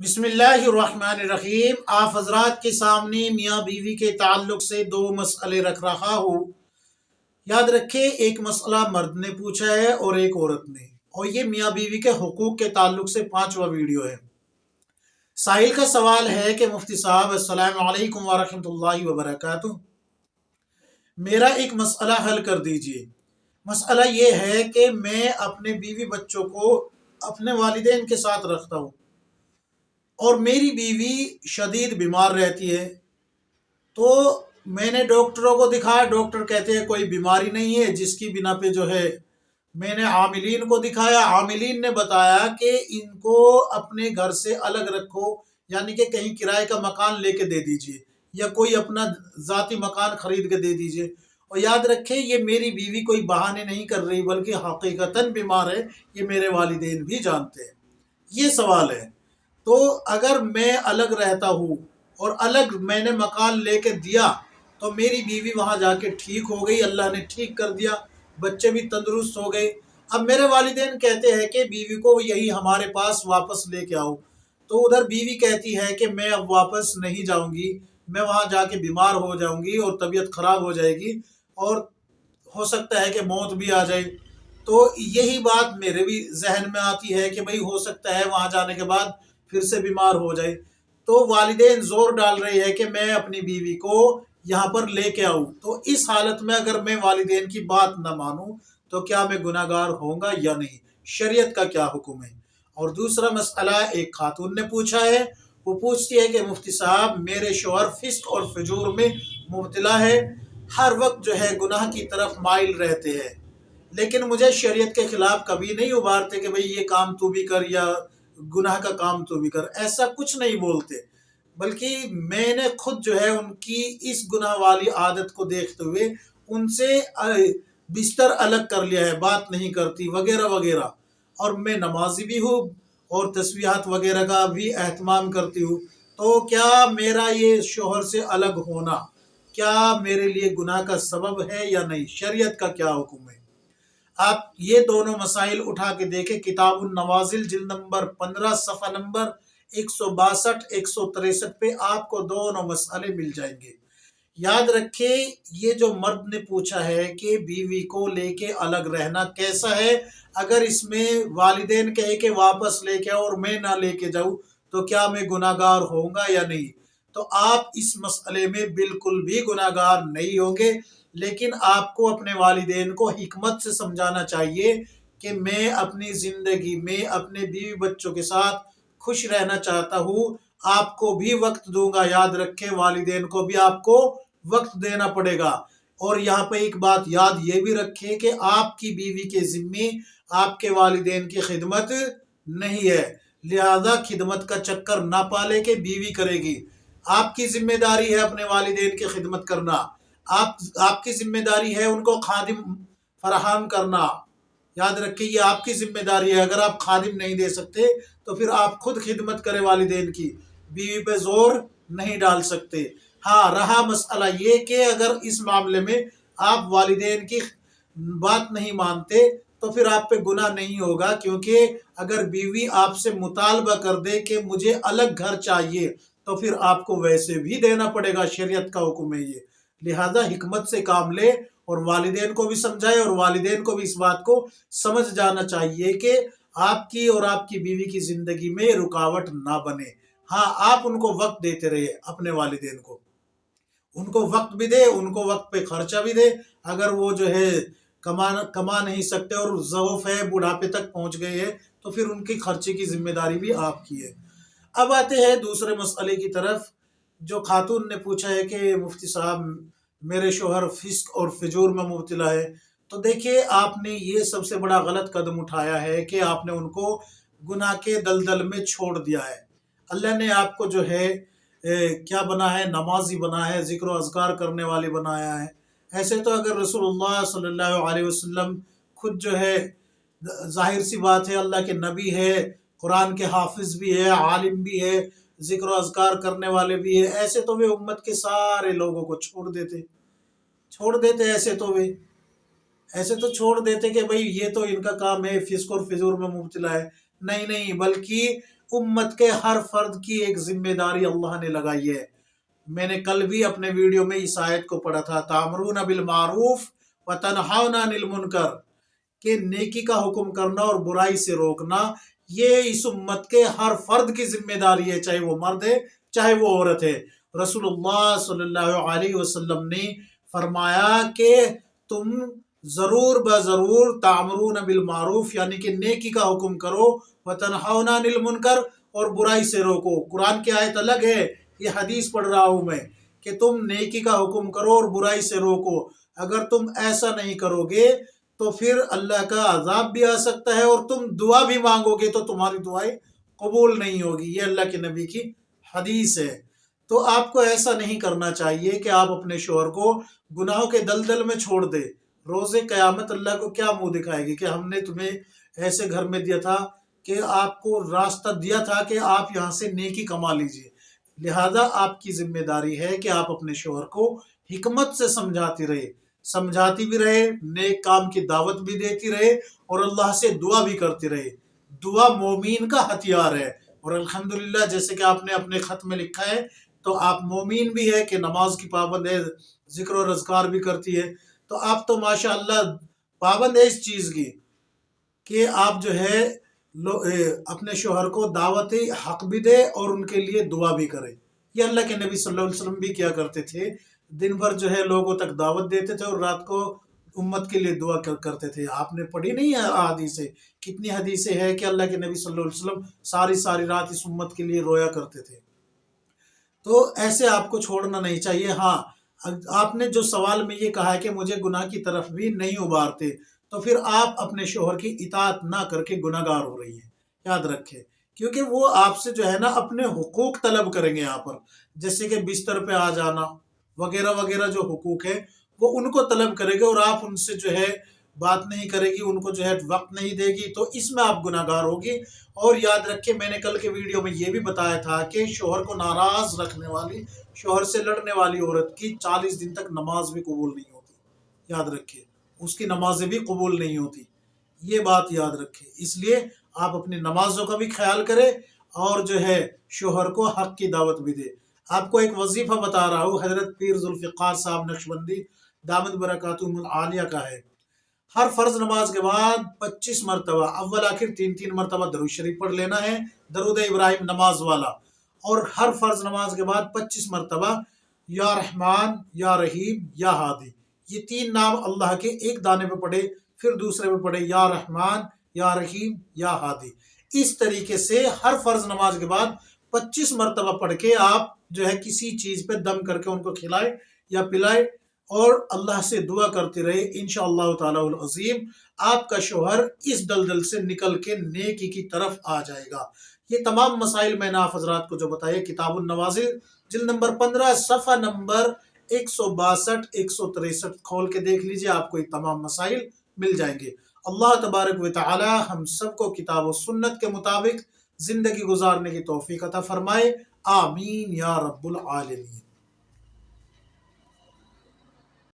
बिस्मिल्लाहिर्रहमानिर्रहीम। आप हजरात के सामने मियाँ बीवी के ताल्लुक से दो मसले रख रहा हूँ। याद रखें, एक मसला मर्द ने पूछा है और एक औरत ने, और ये मियाँ बीवी के हुकूक के ताल्लुक से 5वां वीडियो है। साहिल का सवाल है कि मुफ्ती साहब अस्सलाम वालेकुम व रहमतुल्लाहि व बरकातुहू, मेरा एक मसला हल कर दीजिए। मसला ये है कि मैं अपने बीवी बच्चों को अपने वालिदैन के साथ रखता हूँ और मेरी बीवी शदीद बीमार रहती है। तो मैंने डॉक्टरों को दिखाया, डॉक्टर कहते हैं कोई बीमारी नहीं है, जिसकी बिना पे जो है मैंने आमिलीन को दिखाया। आमिलीन ने बताया कि इनको अपने घर से अलग रखो, यानी कि कहीं किराए का मकान लेके दे दीजिए या कोई अपना ज़ाती मकान खरीद के दे दीजिए। और याद रखें, ये मेरी बीवी कोई बहाने नहीं कर रही, बल्कि हकीकतन बीमार है, ये मेरे वालिदैन भी जानते हैं। ये सवाल है। तो अगर मैं अलग रहता हूँ और अलग मैंने मकान लेके दिया तो मेरी बीवी वहाँ जाके ठीक हो गई, अल्लाह ने ठीक कर दिया, बच्चे भी तंदुरुस्त हो गए। अब मेरे वालिदैन कहते हैं कि बीवी को यही हमारे पास वापस लेके आओ, तो उधर बीवी कहती है कि मैं अब वापस नहीं जाऊँगी, मैं वहाँ जाके बीमार हो जाऊँगी और तबीयत ख़राब हो जाएगी और हो सकता है कि मौत भी आ जाए। तो यही बात मेरे भी जहन में आती है कि भाई हो सकता है वहाँ जाने के बाद फिर से बीमार हो जाए। तो वालिदैन ज़ोर डाल रहे हैं कि मैं अपनी बीवी को यहाँ पर लेके आऊँ। तो इस हालत में अगर मैं वालिदैन की बात न मानूँ तो क्या मैं गुनाहगार होऊंगा या नहीं? शरीयत का क्या हुक्म है? और दूसरा मसला एक खातून ने पूछा है। वो पूछती है कि मुफ्ती साहब, मेरे शौहर फिस्क और फजूर में मुब्तला है, हर वक्त जो है गुनाह की तरफ माइल रहते हैं, लेकिन मुझे शरीयत के खिलाफ कभी नहीं उभारते कि भाई ये काम तू भी कर या गुनाह का काम तू भी कर, ऐसा कुछ नहीं बोलते। बल्कि मैंने खुद जो है उनकी इस गुनाह वाली आदत को देखते हुए उनसे बिस्तर अलग कर लिया है, बात नहीं करती वगैरह वगैरह। और मैं नमाजी भी हूँ और तस्बीहात वगैरह का भी एहतमाम करती हूँ। तो क्या मेरा ये शोहर से अलग होना क्या मेरे लिए गुनाह का सबब है या नहीं? शरीयत का क्या हुक्म है? आप ये दोनों मसाइल उठा के देखें। किताबुन नवाजिल जिल्द नंबर 15 सफ़ा नंबर 162 163 पे आपको दोनों मसाले मिल जाएंगे। याद रखें, ये जो मर्द ने पूछा है कि बीवी को लेके अलग रहना कैसा है, अगर इसमें वालिदैन कहे कि वापस लेके आओ और मैं ना लेके जाऊं तो क्या मैं गुनाहगार होऊंगा या नहीं? तो आप इस मसले में बिल्कुल भी गुनाहगार नहीं होंगे, लेकिन आपको अपने वालिदैन को हिकमत से समझाना चाहिए कि मैं अपनी ज़िंदगी में अपने बीवी बच्चों के साथ खुश रहना चाहता हूँ, आपको भी वक्त दूंगा। याद रखें, वालिदैन को भी आपको वक्त देना पड़ेगा। और यहाँ पे एक बात याद ये भी रखें कि आपकी बीवी के ज़िम्मे आपके वालिदैन की खिदमत नहीं है, लिहाजा खिदमत का चक्कर ना पाले कि बीवी करेगी। आपकी जिम्मेदारी है अपने वालिदैन की खिदमत करना, आपकी जिम्मेदारी है उनको खादिम फराहम करना। याद रखिए, ये आपकी जिम्मेदारी है। अगर आप खादिम नहीं दे सकते तो फिर आप खुद खिदमत करें वालिदैन की, बीवी पे जोर नहीं डाल सकते। हाँ, रहा मसला ये कि अगर इस मामले में आप वालिदैन की बात नहीं मानते तो फिर आप पे गुनाह नहीं होगा, क्योंकि अगर बीवी आपसे मुतालबा कर दे कि मुझे अलग घर चाहिए तो फिर आपको वैसे भी देना पड़ेगा, शरीयत का हुक्म है ये। लिहाजा हिकमत से काम ले और वालिदैन को भी समझाए और वालिदैन को भी इस बात को समझ जाना चाहिए कि आपकी और आपकी बीवी की जिंदगी में रुकावट ना बने। हाँ, आप उनको वक्त देते रहिए, अपने वालिदैन को उनको वक्त भी दे, उनको वक्त पे खर्चा भी दे। अगर वो जो है कमा नहीं सकते और ज़ऊफ़ है, बुढ़ापे तक पहुंच गए हैं, तो फिर उनकी खर्चे की जिम्मेदारी भी आपकी है। अब आते हैं दूसरे मसले की तरफ। जो खातून ने पूछा है कि मुफ्ती साहब, मेरे शोहर फिस्क और फिजूर में मुब्तला है। तो देखिए, आपने ये सबसे बड़ा गलत कदम उठाया है कि आपने उनको गुनाह के दलदल में छोड़ दिया है। अल्लाह ने आपको जो है क्या बना है? नमाजी बना है, जिक्र अज़कार करने वाले बनाया है। ऐसे तो अगर रसूलुल्लाह सल्लल्लाहु अलैहि वसल्लम खुद जो है, जाहिर सी बात है, अल्लाह के नबी है, कुरान के हाफिज भी है, आलिम भी है, जिक्र अज़कार करने वाले भी है, ऐसे तो वे उम्मत के सारे लोगों को छोड़ देते ऐसे तो छोड़ देते कि भाई ये तो इनका काम है, फिस्क और फिजूर में मुब्तला है। नहीं नहीं, बल्कि امت کے ہر فرد کی ایک ذمہ داری اللہ نے لگائی ہے۔ میں نے کل بھی اپنے ویڈیو میں اس آیت کو پڑھا تھا، تامرون بالمعروف وتنہون عن المنکر، کہ نیکی کا حکم کرنا اور برائی سے روکنا یہ اس امت کے ہر فرد کی ذمہ داری ہے، چاہے وہ مرد ہے چاہے وہ عورت ہے۔ رسول اللہ صلی اللہ علیہ وسلم نے فرمایا کہ تم ضرور بضرور تامرون بالمعروف یعنی کہ نیکی کا حکم کرو، وتنہون عن المنکر اور برائی سے روکو۔ قرآن کی آیت الگ ہے، یہ حدیث پڑھ رہا ہوں میں، کہ تم نیکی کا حکم کرو اور برائی سے روکو۔ اگر تم ایسا نہیں کرو گے تو پھر اللہ کا عذاب بھی آ سکتا ہے، اور تم دعا بھی مانگو گے تو تمہاری دعائیں قبول نہیں ہوگی۔ یہ اللہ کے نبی کی حدیث ہے۔ تو آپ کو ایسا نہیں کرنا چاہیے کہ آپ اپنے شوہر کو گناہوں کے دلدل میں چھوڑ دے۔ روز قیامت اللہ کو کیا منہ دکھائے گی کہ ہم نے تمہیں ایسے گھر میں دیا تھا کہ آپ کو راستہ دیا تھا کہ آپ یہاں سے نیکی کما لیجئے۔ لہذا آپ کی ذمہ داری ہے کہ آپ اپنے شوہر کو حکمت سے سمجھاتی بھی رہے، نیک کام کی دعوت بھی دیتی رہے، اور اللہ سے دعا بھی کرتی رہے۔ دعا مومین کا ہتھیار ہے، اور الحمدللہ جیسے کہ آپ نے اپنے خط میں لکھا ہے تو آپ مومین بھی ہے کہ نماز کی پابند ہے، ذکر و اذکار بھی کرتی ہے، تو آپ تو ماشاءاللہ پابند ہے اس چیز کی کہ آپ جو ہے اپنے شوہر کو دعوت حق بھی دے اور ان کے لیے دعا بھی کرے۔ یہ اللہ کے نبی صلی اللہ علیہ وسلم بھی کیا کرتے تھے، دن بھر جو ہے لوگوں تک دعوت دیتے تھے اور رات کو امت کے لیے دعا کرتے تھے۔ آپ نے پڑھی نہیں ہے حدیثیں؟ کتنی حدیثیں ہیں کہ اللہ کے نبی صلی اللہ علیہ وسلم ساری رات اس امت کے لیے رویا کرتے تھے۔ تو ایسے آپ کو چھوڑنا نہیں چاہیے۔ ہاں، آپ نے جو سوال میں یہ کہا ہے کہ مجھے گناہ کی طرف بھی نہیں ابھارتے، تو پھر آپ اپنے شوہر کی اطاعت نہ کر کے گناہ گار ہو رہی ہیں، یاد رکھے، کیونکہ وہ آپ سے جو ہے نا اپنے حقوق طلب کریں گے یہاں پر، جیسے کہ بستر پہ آ جانا وغیرہ وغیرہ، جو حقوق ہے وہ ان کو طلب کرے گے، اور آپ ان سے جو ہے بات نہیں کرے گی، ان کو جو ہے وقت نہیں دے گی، تو اس میں آپ گناہ گار ہوگی۔ اور یاد رکھیں، میں نے کل کے ویڈیو میں یہ بھی بتایا تھا کہ شوہر کو ناراض رکھنے والی، شوہر سے لڑنے والی عورت کی 40 دن تک نماز بھی قبول نہیں ہوتی، یاد رکھیں، اس کی نمازیں بھی قبول نہیں ہوتی، یہ بات یاد رکھیں۔ اس لیے آپ اپنی نمازوں کا بھی خیال کریں، اور جو ہے شوہر کو حق کی دعوت بھی دے۔ آپ کو ایک وظیفہ بتا رہا ہوں، حضرت پیر ذوالفقار صاحب نقشبندی دامت برکاتہم العالیہ کا ہے۔ ہر فرض نماز کے بعد 25 مرتبہ اول آخر 3 مرتبہ درود شریف پڑھ لینا ہے، درود ابراہیم نماز والا، اور ہر فرض نماز کے بعد 25 مرتبہ یا رحمان یا رحیم یا ہادی، یہ 3 نام اللہ کے ایک دانے پہ پڑھے، پھر دوسرے پہ پڑھے یا رحمان یا رحیم یا ہادی۔ اس طریقے سے ہر فرض نماز کے بعد 25 مرتبہ پڑھ کے آپ جو ہے کسی چیز پہ دم کر کے ان کو کھلائے یا پلائے، اور اللہ سے دعا کرتے رہے، انشاءاللہ تعالی العظیم آپ کا شوہر اس دلدل سے نکل کے نیکی کی طرف آ جائے گا۔ یہ تمام مسائل میں نے آپ حضرات کو جو بتائے، کتاب النوازل جلد نمبر 15 صفحہ نمبر 162 163 کھول کے دیکھ لیجئے، آپ کو یہ تمام مسائل مل جائیں گے۔ اللہ تبارک و تعالی ہم سب کو کتاب و سنت کے مطابق زندگی گزارنے کی توفیق عطا فرمائے، آمین یا رب العالمین۔